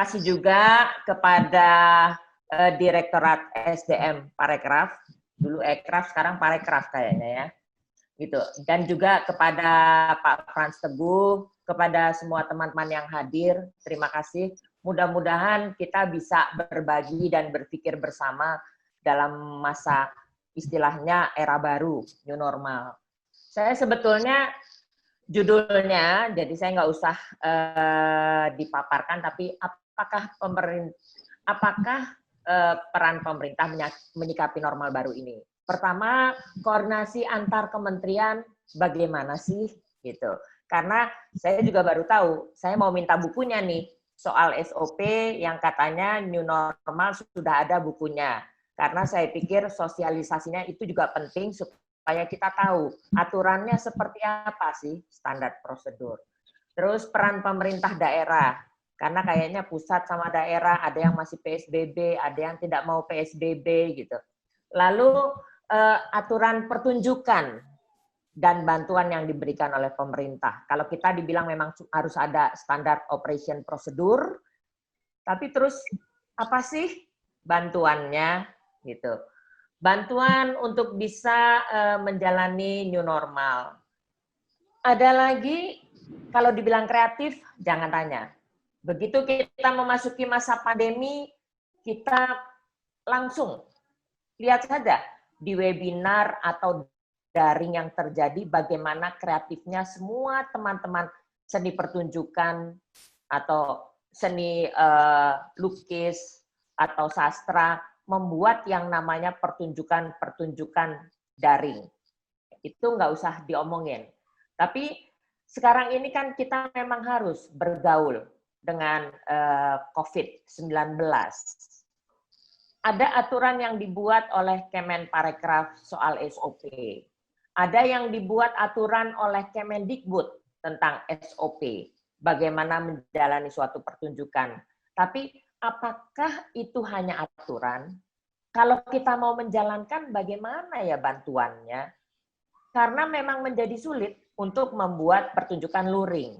kasih juga kepada Direktorat SDM Parekraf, dulu Ekraf, sekarang Parekraf kayaknya ya, gitu. Dan juga kepada Pak Frans Teguh, kepada semua teman-teman yang hadir, terima kasih. Mudah-mudahan kita bisa berbagi dan berpikir bersama dalam masa istilahnya era baru, new normal. Saya sebetulnya judulnya, jadi saya nggak usah dipaparkan, tapi apakah peran pemerintah menyikapi normal baru ini? Pertama, koordinasi antar kementerian bagaimana sih, gitu. Karena saya juga baru tahu, saya mau minta bukunya nih soal SOP yang katanya new normal sudah ada bukunya. Karena saya pikir sosialisasinya itu juga penting supaya kita tahu aturannya seperti apa sih standar prosedur. Terus peran pemerintah daerah, karena kayaknya pusat sama daerah ada yang masih PSBB, ada yang tidak mau PSBB gitu. Lalu aturan pertunjukan dan bantuan yang diberikan oleh pemerintah. Kalau kita dibilang memang harus ada standar operation prosedur, tapi terus apa sih bantuannya gitu. Bantuan untuk bisa menjalani new normal. Ada lagi, kalau dibilang kreatif, jangan tanya. Begitu kita memasuki masa pandemi, kita langsung lihat saja di webinar atau daring yang terjadi bagaimana kreatifnya semua teman-teman seni pertunjukan atau seni lukis atau sastra membuat yang namanya pertunjukan-pertunjukan daring. Itu nggak usah diomongin. Tapi sekarang ini kan kita memang harus bergaul dengan COVID-19. Ada aturan yang dibuat oleh Kemenparekraf soal SOP. Ada yang dibuat aturan oleh Kemendikbud tentang SOP, bagaimana menjalani suatu pertunjukan. Tapi apakah itu hanya aturan? Kalau kita mau menjalankan, bagaimana ya bantuannya? Karena memang menjadi sulit untuk membuat pertunjukan luring.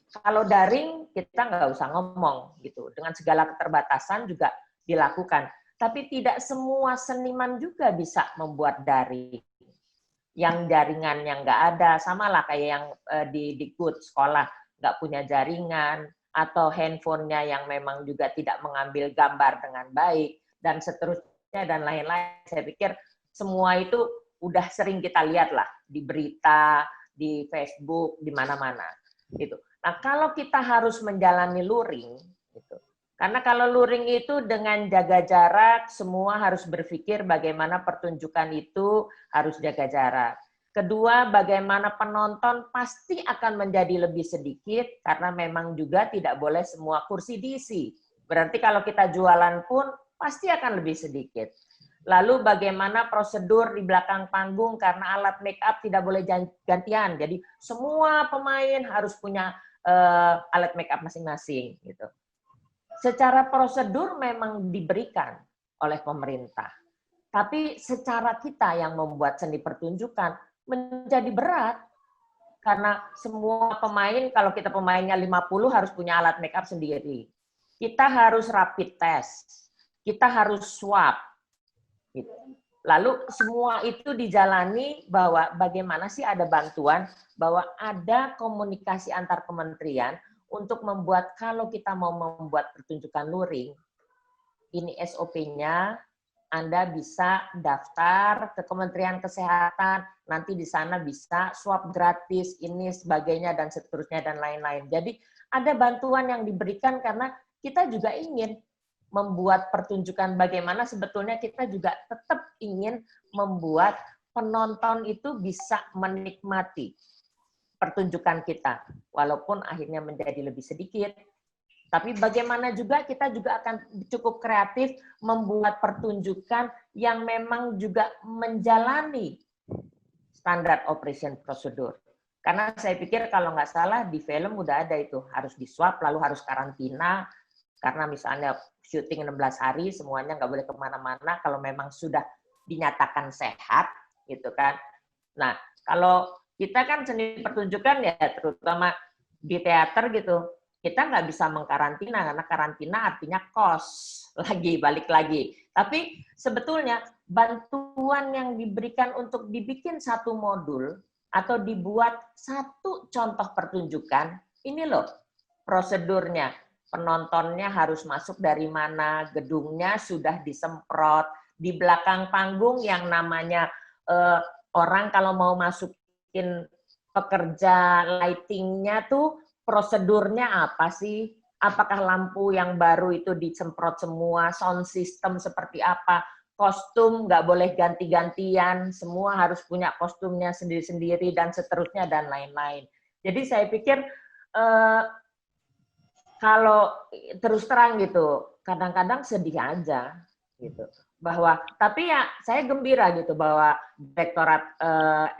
Kalau daring, kita nggak usah ngomong gitu. Dengan segala keterbatasan juga dilakukan. Tapi tidak semua seniman juga bisa membuat daring. Yang jaringan yang nggak ada, samalah kayak yang di Dikbud sekolah nggak punya jaringan, atau handphonenya yang memang juga tidak mengambil gambar dengan baik, dan seterusnya dan lain-lain. Saya pikir semua itu udah sering kita lihat lah di berita, di Facebook, di mana-mana. Gitu. Nah, kalau kita harus menjalani luring, gitu. Karena kalau luring itu dengan jaga jarak, semua harus berpikir bagaimana pertunjukan itu harus jaga jarak. Kedua, bagaimana penonton pasti akan menjadi lebih sedikit, karena memang juga tidak boleh semua kursi diisi. Berarti kalau kita jualan pun pasti akan lebih sedikit. Lalu bagaimana prosedur di belakang panggung, karena alat make up tidak boleh gantian. Jadi semua pemain harus punya alat make up masing-masing gitu. Secara prosedur memang diberikan oleh pemerintah. Tapi secara kita yang membuat seni pertunjukan menjadi berat. Karena semua pemain, kalau kita pemainnya 50 harus punya alat make up sendiri. Kita harus rapid test. Kita harus swab. Lalu semua itu dijalani bahwa bagaimana sih ada bantuan, bahwa ada komunikasi antar kementerian untuk membuat, kalau kita mau membuat pertunjukan luring, ini SOP-nya, Anda bisa daftar ke Kementerian Kesehatan, nanti di sana bisa swab gratis, ini sebagainya, dan seterusnya, dan lain-lain. Jadi ada bantuan yang diberikan karena kita juga ingin membuat pertunjukan, bagaimana sebetulnya kita juga tetap ingin membuat penonton itu bisa menikmati pertunjukan kita, walaupun akhirnya menjadi lebih sedikit. Tapi bagaimana juga kita juga akan cukup kreatif membuat pertunjukan yang memang juga menjalani standar operation prosedur. Karena saya pikir kalau nggak salah di film udah ada itu, harus diswab, lalu harus karantina, karena misalnya syuting 16 hari, semuanya nggak boleh kemana-mana kalau memang sudah dinyatakan sehat, gitu kan. Nah, kalau kita kan seni pertunjukan ya, terutama di teater gitu, kita nggak bisa mengkarantina, karena karantina artinya cost, balik lagi. Tapi sebetulnya bantuan yang diberikan untuk dibikin satu modul atau dibuat satu contoh pertunjukan, ini loh prosedurnya. Penontonnya harus masuk dari mana, gedungnya sudah disemprot, di belakang panggung yang namanya orang kalau mau masukin pekerja lightingnya tuh prosedurnya apa sih? Apakah lampu yang baru itu disemprot semua, sound system seperti apa, kostum nggak boleh ganti-gantian, semua harus punya kostumnya sendiri-sendiri, dan seterusnya, dan lain-lain. Jadi saya pikir kalau terus terang gitu, kadang-kadang sedih aja gitu. Bahwa tapi ya saya gembira gitu bahwa Direktorat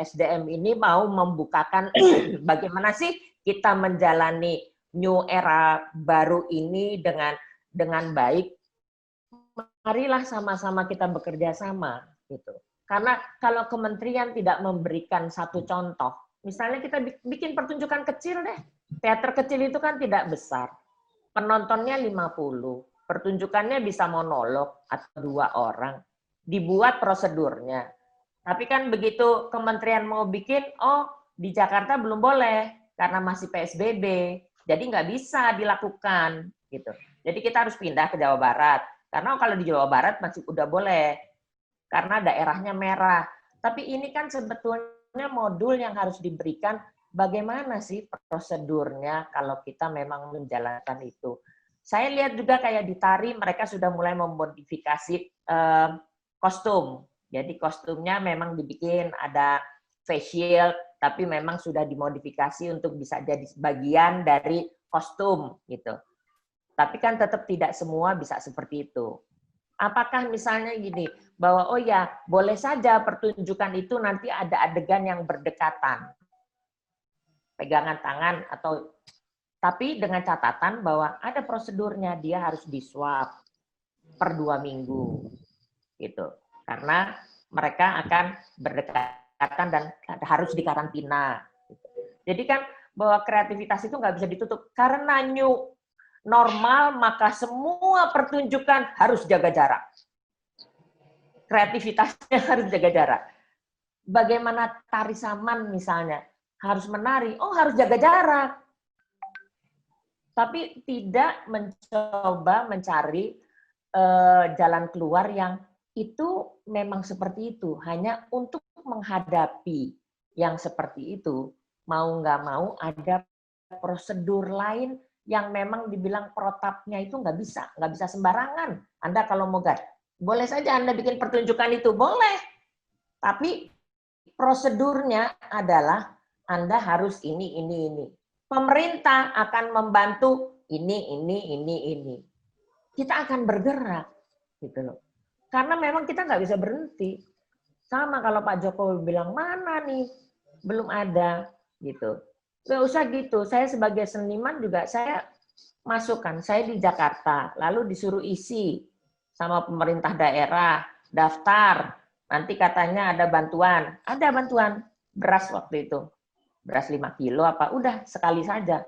SDM ini mau membukakan bagaimana sih kita menjalani new era baru ini dengan baik. Marilah sama-sama kita bekerja sama gitu. Karena kalau kementerian tidak memberikan satu contoh, misalnya kita bikin pertunjukan kecil deh. Teater kecil itu kan tidak besar. Penontonnya 50, pertunjukannya bisa monolog atau 2 orang, dibuat prosedurnya. Tapi kan begitu kementerian mau bikin, oh di Jakarta belum boleh karena masih PSBB, jadi nggak bisa dilakukan gitu. Jadi kita harus pindah ke Jawa Barat, karena kalau di Jawa Barat masih udah boleh karena daerahnya merah. Tapi ini kan sebetulnya modul yang harus diberikan. Bagaimana sih prosedurnya kalau kita memang menjalankan itu? Saya lihat juga kayak di tari, mereka sudah mulai memodifikasi kostum. Jadi kostumnya memang dibikin ada face shield, tapi memang sudah dimodifikasi untuk bisa jadi bagian dari kostum gitu. Tapi kan tetap tidak semua bisa seperti itu. Apakah misalnya gini, bahwa oh ya boleh saja pertunjukan itu nanti ada adegan yang berdekatan, pegangan tangan, atau tapi dengan catatan bahwa ada prosedurnya, dia harus diswab per 2 minggu gitu, karena mereka akan berdekatan dan harus dikarantina. Jadi kan bahwa kreativitas itu nggak bisa ditutup, karena new normal maka semua pertunjukan harus jaga jarak, kreativitasnya harus jaga jarak. Bagaimana tari saman misalnya, harus menari, oh harus jaga jarak. Tapi tidak mencoba mencari jalan keluar yang itu memang seperti itu, hanya untuk menghadapi yang seperti itu. Mau nggak mau ada prosedur lain yang memang dibilang protapnya itu nggak bisa sembarangan. Anda kalau mau boleh saja Anda bikin pertunjukan itu, boleh. Tapi prosedurnya adalah Anda harus ini. Pemerintah akan membantu ini. Kita akan bergerak, gitu loh. Karena memang kita nggak bisa berhenti. Sama kalau Pak Jokowi bilang, mana nih? Belum ada, gitu. Nggak usah gitu. Saya sebagai seniman juga, saya masukkan. Saya di Jakarta, lalu disuruh isi sama pemerintah daerah, daftar. Nanti katanya ada bantuan. Ada bantuan beras waktu itu. Beras 5 kilo apa, udah sekali saja.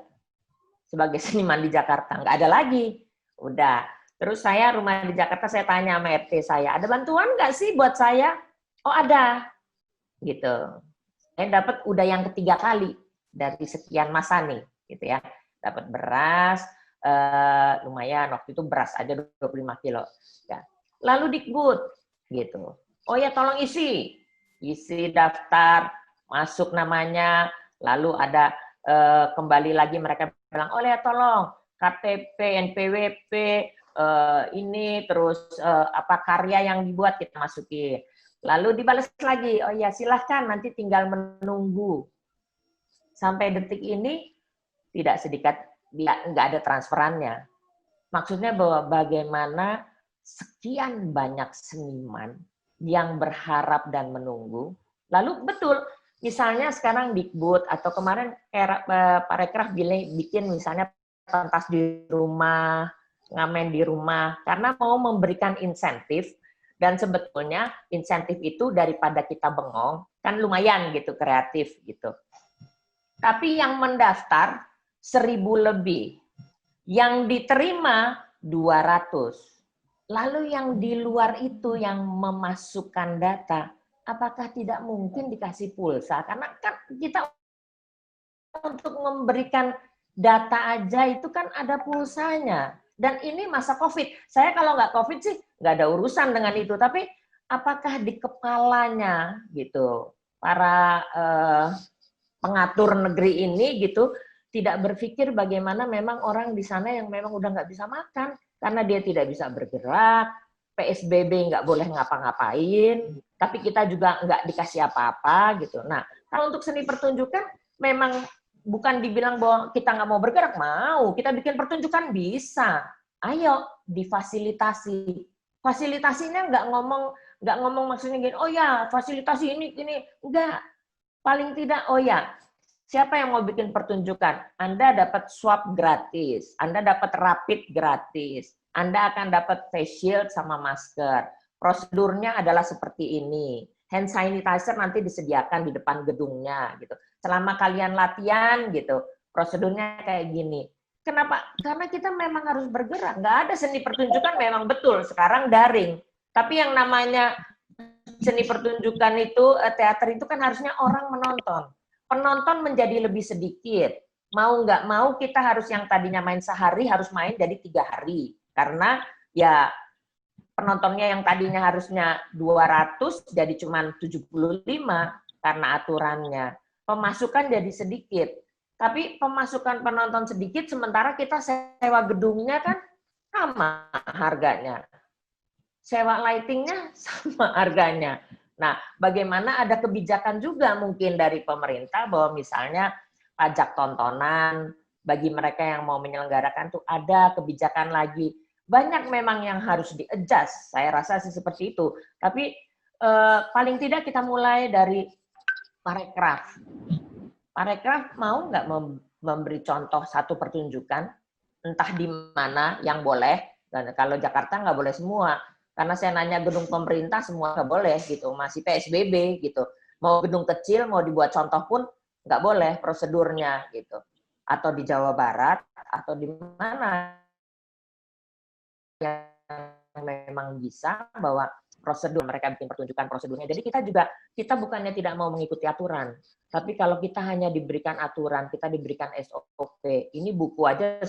Sebagai seniman di Jakarta, nggak ada lagi. Udah. Terus saya rumah di Jakarta, saya tanya sama RT saya, ada bantuan nggak sih buat saya? Oh ada. Gitu. Saya dapat udah yang ketiga kali dari sekian masa nih. Gitu ya. Dapat beras, lumayan, waktu itu beras aja 25 kilo. Ya. Lalu Dikbud. Gitu. Oh ya tolong isi daftar, masuk namanya, lalu ada kembali lagi mereka bilang, oh ya tolong KTP, NPWP, ini terus apa karya yang dibuat kita masukin. Lalu dibalas lagi, oh ya silahkan nanti tinggal menunggu. Sampai detik ini tidak sedikit, nggak ada transferannya. Maksudnya bahwa bagaimana sekian banyak seniman yang berharap dan menunggu. Lalu betul, misalnya sekarang Dikbud atau kemarin Parekraf bikin misalnya pentas di rumah, ngamen di rumah, karena mau memberikan insentif, dan sebetulnya insentif itu daripada kita bengong, kan lumayan gitu, kreatif gitu. Tapi yang mendaftar 1.000 lebih. Yang diterima 200. Lalu yang di luar itu yang memasukkan data, apakah tidak mungkin dikasih pulsa? Karena kan kita untuk memberikan data aja itu kan ada pulsanya. Dan ini masa COVID. Saya kalau nggak COVID sih nggak ada urusan dengan itu. Tapi apakah di kepalanya gitu para pengatur negeri ini gitu tidak berpikir bagaimana memang orang di sana yang memang udah nggak bisa makan karena dia tidak bisa bergerak, PSBB nggak boleh ngapa-ngapain, tapi kita juga nggak dikasih apa-apa gitu. Nah, kalau untuk seni pertunjukan memang bukan dibilang bahwa kita nggak mau bergerak, mau. Kita bikin pertunjukan bisa. Ayo difasilitasi. Fasilitasinya nggak ngomong maksudnya gini, oh ya fasilitasi ini enggak. Paling tidak, oh ya, siapa yang mau bikin pertunjukan? Anda dapat swab gratis, Anda dapat rapid gratis, Anda akan dapat face shield sama masker. Prosedurnya adalah seperti ini. Hand sanitizer nanti disediakan di depan gedungnya gitu. Selama kalian latihan gitu, prosedurnya kayak gini. Kenapa? Karena kita memang harus bergerak. Nggak ada seni pertunjukan memang betul sekarang daring. Tapi yang namanya seni pertunjukan itu, teater itu kan harusnya orang menonton. Penonton menjadi lebih sedikit. Mau nggak mau kita harus yang tadinya main sehari harus main jadi 3 hari. Karena ya penontonnya yang tadinya harusnya 200 jadi cuma 75 karena aturannya. Pemasukan jadi sedikit. Tapi pemasukan penonton sedikit sementara kita sewa gedungnya kan sama harganya. Sewa lightingnya sama harganya. Nah, bagaimana ada kebijakan juga mungkin dari pemerintah bahwa misalnya pajak tontonan bagi mereka yang mau menyelenggarakan tuh ada kebijakan lagi. Banyak memang yang harus di-adjust, saya rasa sih seperti itu. Tapi paling tidak kita mulai dari Parekraf. Parekraf mau nggak memberi contoh satu pertunjukan, entah di mana yang boleh, dan kalau Jakarta nggak boleh semua. Karena saya nanya gedung pemerintah semua nggak boleh gitu, masih PSBB gitu. Mau gedung kecil mau dibuat contoh pun nggak boleh prosedurnya gitu. Atau di Jawa Barat atau di mana yang memang bisa bahwa prosedur mereka bikin pertunjukan prosedurnya. Jadi kita bukannya tidak mau mengikuti aturan, tapi kalau kita hanya diberikan aturan, kita diberikan SOP. Ini buku aja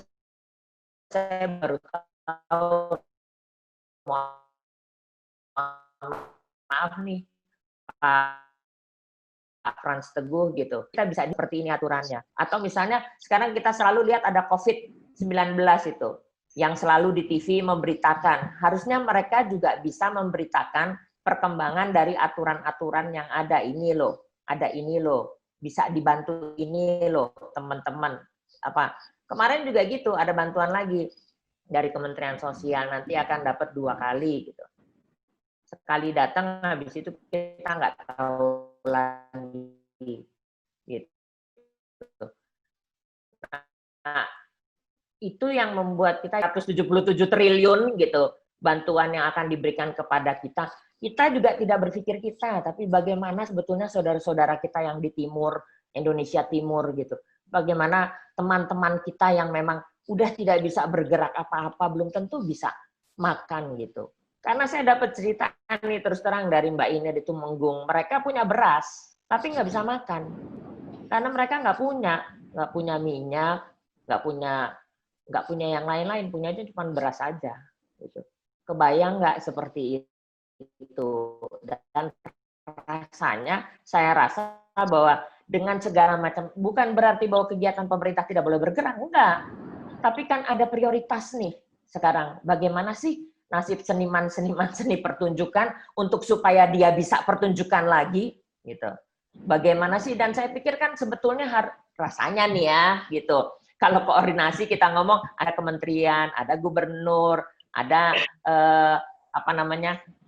saya baru tahu, maaf nih Pak Frans Teguh gitu. Kita bisa seperti ini aturannya. Atau misalnya sekarang kita selalu lihat ada COVID-19 itu yang selalu di TV memberitakan. Harusnya mereka juga bisa memberitakan perkembangan dari aturan-aturan yang ada ini loh. Ada ini loh. Bisa dibantu ini loh, teman-teman. Apa? Kemarin juga gitu, ada bantuan lagi dari Kementerian Sosial, nanti akan dapat 2 kali gitu. Sekali datang, habis itu kita nggak tahu lagi gitu. Nah, itu yang membuat kita 177 triliun gitu bantuan yang akan diberikan kepada kita. Kita juga tidak berpikir kita, tapi bagaimana sebetulnya saudara-saudara kita yang di timur, Indonesia Timur gitu. Bagaimana teman-teman kita yang memang udah tidak bisa bergerak apa-apa, belum tentu bisa makan gitu. Karena saya dapat cerita nih terus terang dari Mbak Ine di Tumenggung, mereka punya beras, tapi nggak bisa makan. Karena mereka nggak punya minyak, nggak punya yang lain-lain, punya aja cuma beras aja. Gitu. Kebayang nggak seperti itu? Dan rasanya, saya rasa bahwa dengan segala macam, bukan berarti bahwa kegiatan pemerintah tidak boleh bergerak, enggak. Tapi kan ada prioritas nih sekarang. Bagaimana sih nasib seniman-seniman seni pertunjukan untuk supaya dia bisa pertunjukan lagi gitu. Bagaimana sih, dan saya pikir kan sebetulnya rasanya nih ya gitu. Kalau koordinasi kita ngomong ada kementerian, ada gubernur, ada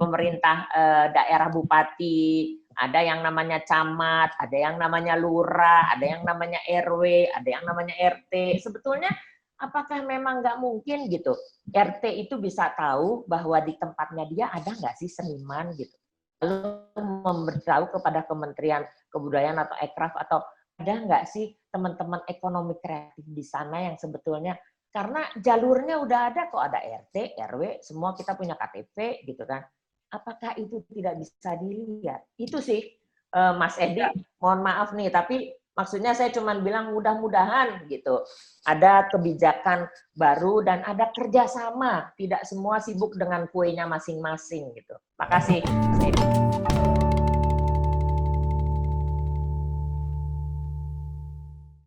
pemerintah daerah bupati, ada yang namanya camat, ada yang namanya lurah, ada yang namanya RW, ada yang namanya RT. Sebetulnya apakah memang nggak mungkin gitu RT itu bisa tahu bahwa di tempatnya dia ada nggak sih seniman gitu, lalu memberitahu kepada Kementerian Kebudayaan atau Ekraf atau ada nggak sih teman-teman ekonomi kreatif di sana yang sebetulnya Karena jalurnya udah ada kok, ada RT, RW, semua kita punya KTP gitu kan. Apakah itu tidak bisa dilihat? Itu sih Mas Edi, mohon maaf nih, tapi maksudnya saya cuma bilang mudah-mudahan gitu. Ada kebijakan baru dan ada kerjasama, tidak semua sibuk dengan kuenya masing-masing gitu. Makasih Mas Edi.